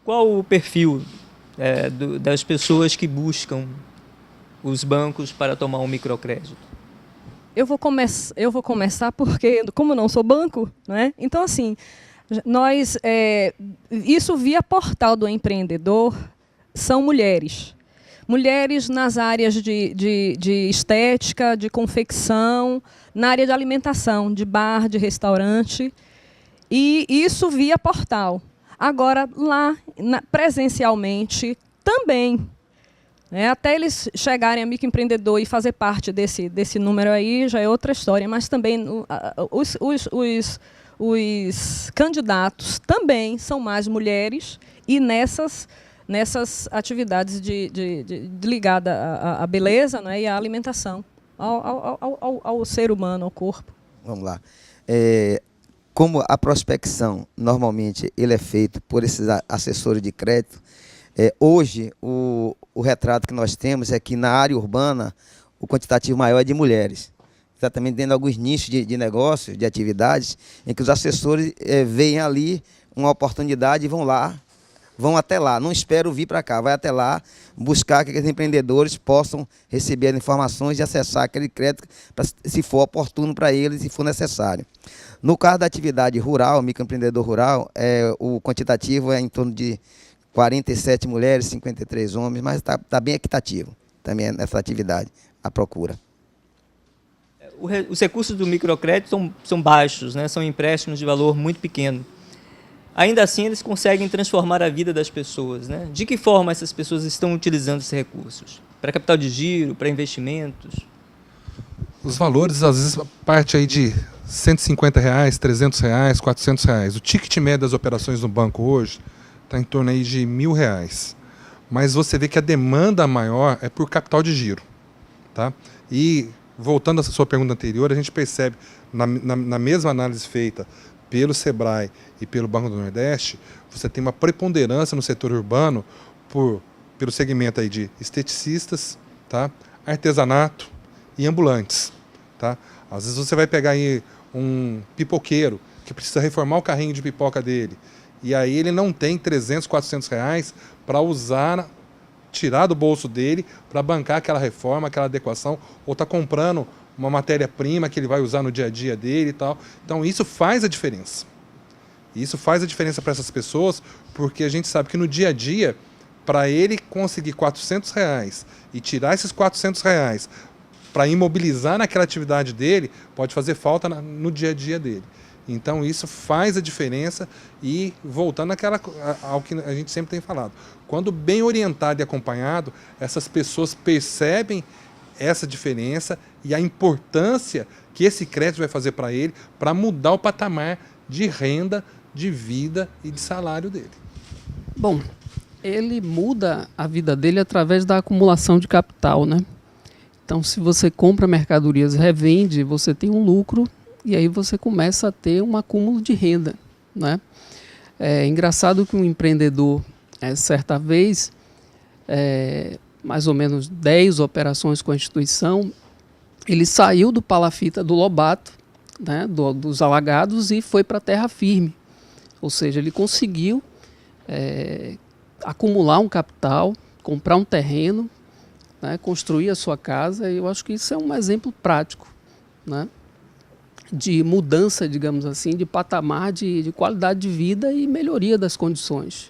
Qual o perfil das pessoas que buscam os bancos para tomar um microcrédito? Eu vou começar porque, como não sou banco, né? Então, assim, nós, isso via portal do empreendedor, são mulheres. Mulheres nas áreas de estética, de confecção, na área de alimentação, de bar, de restaurante. E isso via portal. Agora, lá, presencialmente, também. Até eles chegarem a microempreendedor e fazer parte desse número aí, já é outra história. Mas também os candidatos também são mais mulheres e nessas atividades ligadas à beleza, né, e à alimentação, ao ser humano, ao corpo. Vamos lá. Como a prospecção, normalmente, ele é feito por esses assessores de crédito, hoje, o retrato que nós temos é que na área urbana, o quantitativo maior é de mulheres. Exatamente dentro de alguns nichos de negócios, de atividades, em que os assessores veem ali uma oportunidade e vão até lá. Não esperam vir para cá, vai até lá buscar que os empreendedores possam receber as informações e acessar aquele crédito, se for oportuno para eles, se for necessário. No caso da atividade rural, microempreendedor rural, o quantitativo é em torno de 47 mulheres, 53 homens, mas está bem equitativo também nessa atividade, a procura. Os recursos do microcrédito são baixos, né? São empréstimos de valor muito pequeno. Ainda assim, eles conseguem transformar a vida das pessoas, né? De que forma essas pessoas estão utilizando esses recursos? Para capital de giro, para investimentos? Os valores, às vezes, parte aí de R$150, R$300, R$400. O ticket médio das operações no banco hoje está em torno aí de R$1.000. Mas você vê que a demanda maior é por capital de giro. Tá? E, voltando à sua pergunta anterior, a gente percebe, na mesma análise feita pelo Sebrae e pelo Banco do Nordeste, você tem uma preponderância no setor urbano pelo segmento aí de esteticistas, tá? Artesanato e ambulantes. Tá? Às vezes você vai pegar aí um pipoqueiro que precisa reformar o carrinho de pipoca dele, e aí ele não tem R$300, R$400 para usar, tirar do bolso dele para bancar aquela reforma, aquela adequação, ou está comprando uma matéria-prima que ele vai usar no dia a dia dele e tal. Então isso faz a diferença. Isso faz a diferença para essas pessoas, porque a gente sabe que no dia a dia, para ele conseguir R$400 e tirar esses R$400 para imobilizar naquela atividade dele, pode fazer falta no dia a dia dele. Então isso faz a diferença e voltando ao que a gente sempre tem falado. Quando bem orientado e acompanhado, essas pessoas percebem essa diferença e a importância que esse crédito vai fazer para ele, para mudar o patamar de renda, de vida e de salário dele. Bom, ele muda a vida dele através da acumulação de capital, né? Então, se você compra mercadorias, revende, você tem um lucro e aí você começa a ter um acúmulo de renda, né? É engraçado que um empreendedor, certa vez, mais ou menos 10 operações com a instituição, ele saiu do palafita do Lobato, né, dos alagados, e foi para a terra firme. Ou seja, ele conseguiu acumular um capital, comprar um terreno, né, construir a sua casa, e eu acho que isso é um exemplo prático, né, de mudança, digamos assim, de patamar de qualidade de vida e melhoria das condições.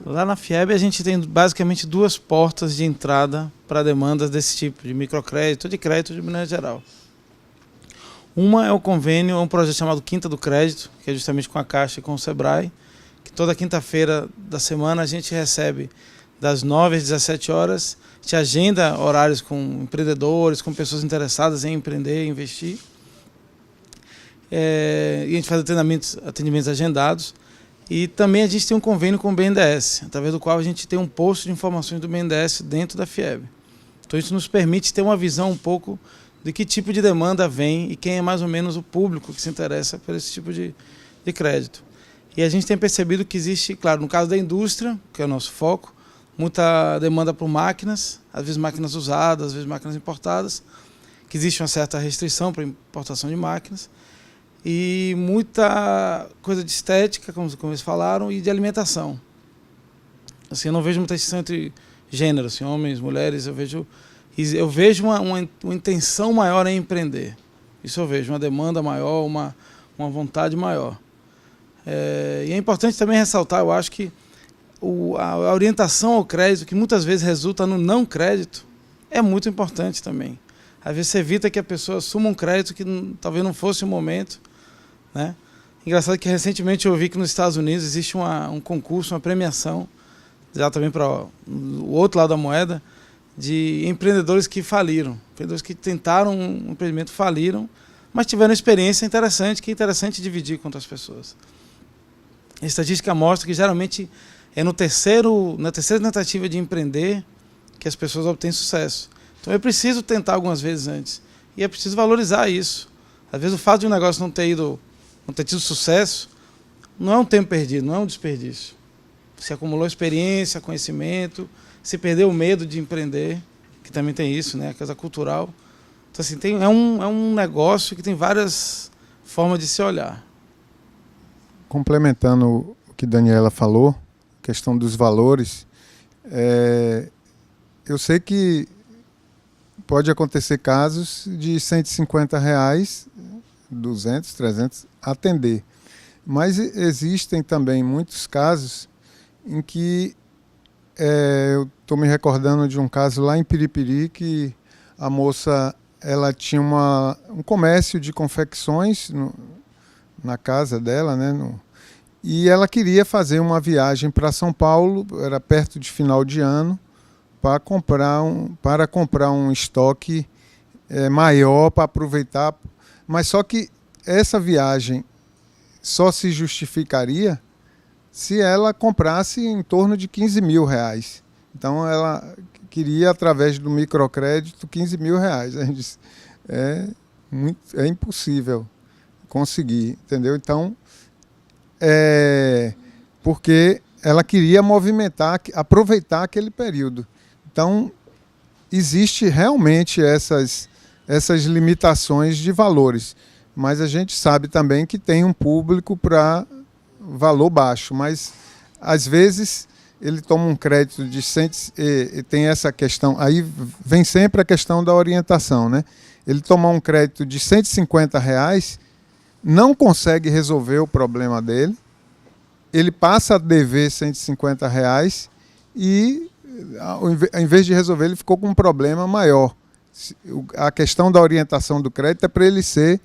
Lá na FIEB a gente tem basicamente duas portas de entrada para demandas desse tipo, de microcrédito, de crédito de maneira geral. Uma é o convênio, é um projeto chamado Quinta do Crédito, que é justamente com a Caixa e com o Sebrae, que toda quinta-feira da semana a gente recebe das 9 às 17 horas, a gente agenda horários com empreendedores, com pessoas interessadas em empreender, investir. E a gente faz atendimentos agendados. E também a gente tem um convênio com o BNDES, através do qual a gente tem um posto de informações do BNDES dentro da FIEB. Então isso nos permite ter uma visão um pouco de que tipo de demanda vem e quem é mais ou menos o público que se interessa por esse tipo de crédito. E a gente tem percebido que existe, claro, no caso da indústria, que é o nosso foco, muita demanda por máquinas, às vezes máquinas usadas, às vezes máquinas importadas, que existe uma certa restrição para importação de máquinas, e muita coisa de estética, como eles falaram, e de alimentação. Assim, eu não vejo muita distinção entre gêneros, assim, homens, mulheres. Eu vejo uma intenção maior em empreender. Isso eu vejo, uma demanda maior, uma vontade maior. E é importante também ressaltar, eu acho que a orientação ao crédito, que muitas vezes resulta no não crédito, é muito importante também. Às vezes você evita que a pessoa assuma um crédito que talvez não fosse o momento, né? Engraçado que recentemente eu vi que nos Estados Unidos existe um concurso, uma premiação, já também para o outro lado da moeda, de empreendedores que faliram, empreendedores que tentaram um empreendimento, faliram, mas tiveram uma experiência interessante, que é interessante dividir com outras pessoas. A estatística mostra que geralmente é na terceira tentativa de empreender que as pessoas obtêm sucesso. Então é preciso tentar algumas vezes antes. E é preciso valorizar isso. Às vezes o fato de um negócio não ter tido sucesso, não é um tempo perdido, não é um desperdício. Você acumulou experiência, conhecimento, se perdeu o medo de empreender, que também tem isso, né? A coisa cultural. Então, assim, é um negócio que tem várias formas de se olhar. Complementando o que Daniela falou, questão dos valores, eu sei que pode acontecer casos de R$150, 200, 300, atender. Mas existem também muitos casos em que eu estou me recordando de um caso lá em Piripiri, que a moça ela tinha um comércio de confecções na casa dela, né? E ela queria fazer uma viagem para São Paulo, era perto de final de ano, para comprar um estoque maior para aproveitar. Mas só que essa viagem só se justificaria se ela comprasse em torno de R$15 mil. Então ela queria, através do microcrédito, R$15 mil. A gente disse, é impossível conseguir, entendeu? Então, porque ela queria aproveitar aquele período. Então, existe realmente essas limitações de valores, mas a gente sabe também que tem um público para valor baixo, mas às vezes ele toma um crédito de 100 e tem essa questão, aí vem sempre a questão da orientação, né? Ele toma um crédito de R$150, não consegue resolver o problema dele, ele passa a dever R$150 e, ao invés de resolver, ele ficou com um problema maior. A questão da orientação do crédito é para ele ser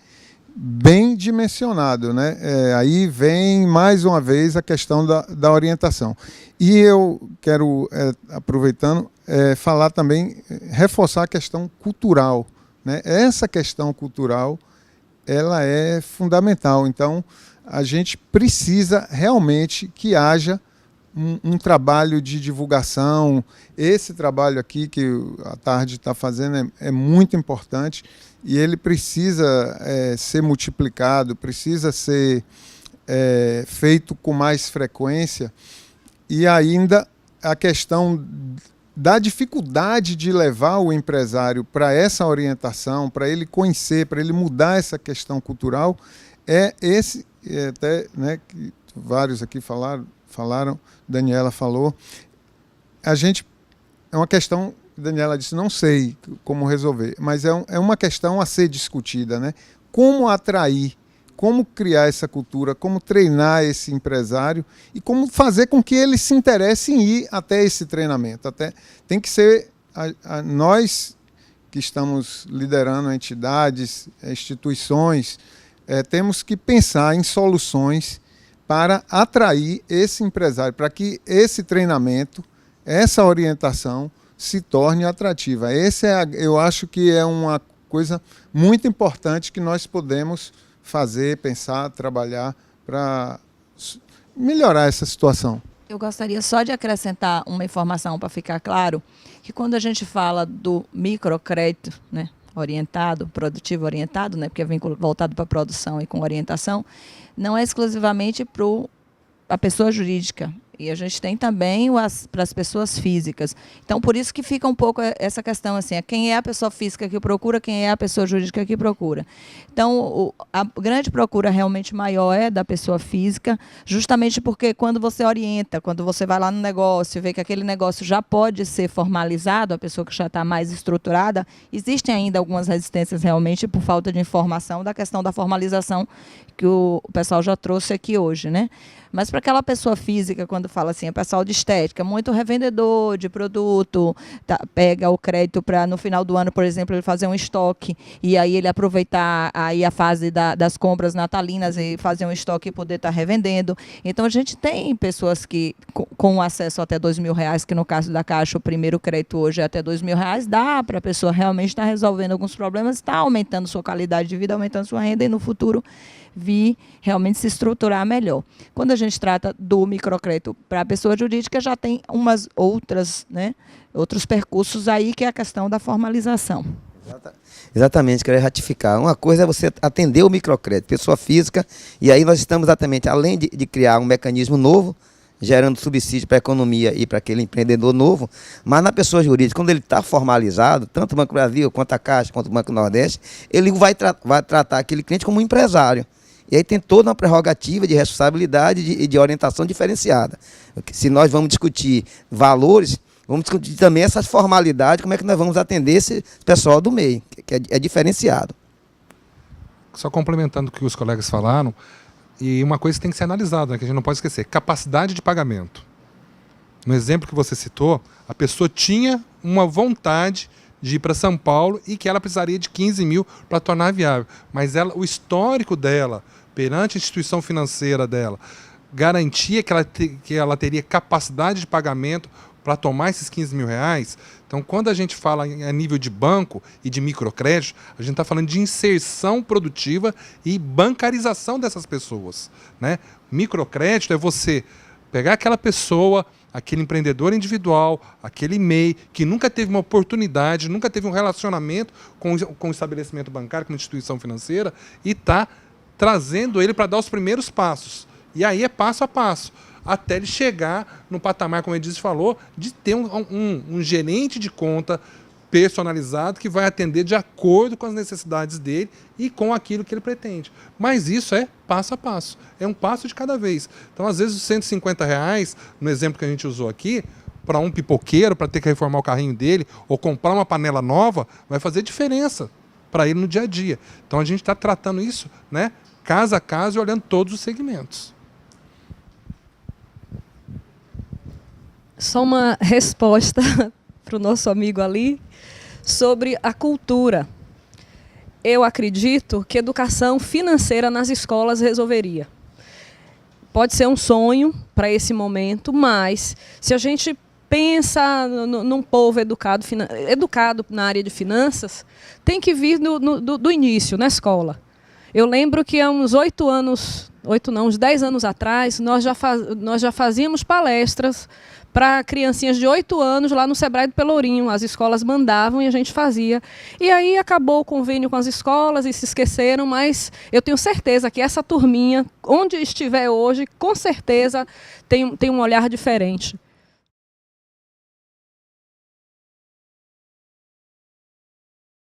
bem dimensionado, né? Aí vem mais uma vez a questão da orientação. E eu quero, aproveitando, falar também, reforçar a questão cultural, né? Essa questão cultural, ela é fundamental. Então, a gente precisa realmente que haja um trabalho de divulgação. Esse trabalho aqui que a Tarde está fazendo é muito importante e ele precisa ser multiplicado, precisa ser feito com mais frequência. E ainda a questão da dificuldade de levar o empresário para essa orientação, para ele conhecer, para ele mudar essa questão cultural, até, né, que vários aqui falaram, Daniela falou, é uma questão, Daniela disse, não sei como resolver, mas é uma questão a ser discutida, né? Como atrair, como criar essa cultura, como treinar esse empresário e como fazer com que ele se interesse em ir até esse treinamento. Tem que ser nós que estamos liderando entidades, instituições, temos que pensar em soluções para atrair esse empresário, para que esse treinamento, essa orientação se torne atrativa. Eu acho que é uma coisa muito importante que nós podemos fazer, pensar, trabalhar para melhorar essa situação. Eu gostaria só de acrescentar uma informação para ficar claro, que quando a gente fala do microcrédito, né, orientado, produtivo orientado, né, porque é voltado para a produção e com orientação, não é exclusivamente para a pessoa jurídica. E a gente tem também para as pessoas físicas. Então, por isso que fica um pouco essa questão, assim, quem é a pessoa física que procura, quem é a pessoa jurídica que procura. Então, a grande procura realmente maior é da pessoa física, justamente porque quando você orienta, quando você vai lá no negócio e vê que aquele negócio já pode ser formalizado, a pessoa que já está mais estruturada, existem ainda algumas resistências realmente por falta de informação da questão da formalização que o pessoal já trouxe aqui hoje, né? Mas para aquela pessoa física, quando fala assim, é pessoal de estética, muito revendedor de produto, pega o crédito para no final do ano, por exemplo, ele fazer um estoque e aí ele aproveitar aí a fase das compras natalinas e fazer um estoque e poder estar revendendo. Então a gente tem pessoas que com acesso até R$2.000, que no caso da Caixa o primeiro crédito hoje é até R$2.000, dá para a pessoa realmente estar resolvendo alguns problemas, está aumentando sua qualidade de vida, aumentando sua renda e no futuro vir realmente se estruturar melhor. Quando a gente trata do microcrédito para a pessoa jurídica, já tem umas outras, né, outros percursos aí, que é a questão da formalização. Exatamente, quero ratificar. Uma coisa é você atender o microcrédito, pessoa física, e aí nós estamos exatamente, além de criar um mecanismo novo, gerando subsídio para a economia e para aquele empreendedor novo, mas na pessoa jurídica, quando ele está formalizado, tanto o Banco Brasil, quanto a Caixa, quanto o Banco Nordeste, ele vai tratar aquele cliente como um empresário. E aí tem toda uma prerrogativa de responsabilidade e de orientação diferenciada. Se nós vamos discutir valores, vamos discutir também essas formalidades, como é que nós vamos atender esse pessoal do meio, que é diferenciado. Só complementando o que os colegas falaram, e uma coisa que tem que ser analisada, né, que a gente não pode esquecer, capacidade de pagamento. No exemplo que você citou, a pessoa tinha uma vontade de ir para São Paulo e que ela precisaria de 15 mil para tornar viável. Mas o histórico dela, perante a instituição financeira dela, garantia que ela teria capacidade de pagamento para tomar esses 15 mil reais. Então, quando a gente fala a nível de banco e de microcrédito, a gente está falando de inserção produtiva e bancarização dessas pessoas, né? Microcrédito é você pegar aquela pessoa, aquele empreendedor individual, aquele MEI, que nunca teve uma oportunidade, nunca teve um relacionamento com o estabelecimento bancário, com uma instituição financeira, e está trazendo ele para dar os primeiros passos. E aí é passo a passo, até ele chegar no patamar, como a Edith falou, de ter um gerente de conta personalizado que vai atender de acordo com as necessidades dele e com aquilo que ele pretende. Mas isso é passo a passo, é um passo de cada vez. Então, às vezes, os R$150, no exemplo que a gente usou aqui, para um pipoqueiro, para ter que reformar o carrinho dele, ou comprar uma panela nova, vai fazer diferença para ele no dia a dia. Então, a gente está tratando isso, né, caso a caso e olhando todos os segmentos. Só uma resposta para o nosso amigo ali sobre a cultura. Eu acredito que educação financeira nas escolas resolveria. Pode ser um sonho para esse momento, mas se a gente pensa num povo educado na área de finanças, tem que vir do início, na escola. Eu lembro que há uns 10 anos atrás, nós já fazíamos palestras para criancinhas de 8 anos lá no Sebrae do Pelourinho. As escolas mandavam e a gente fazia. E aí acabou o convênio com as escolas e se esqueceram, mas eu tenho certeza que essa turminha, onde estiver hoje, com certeza tem um olhar diferente.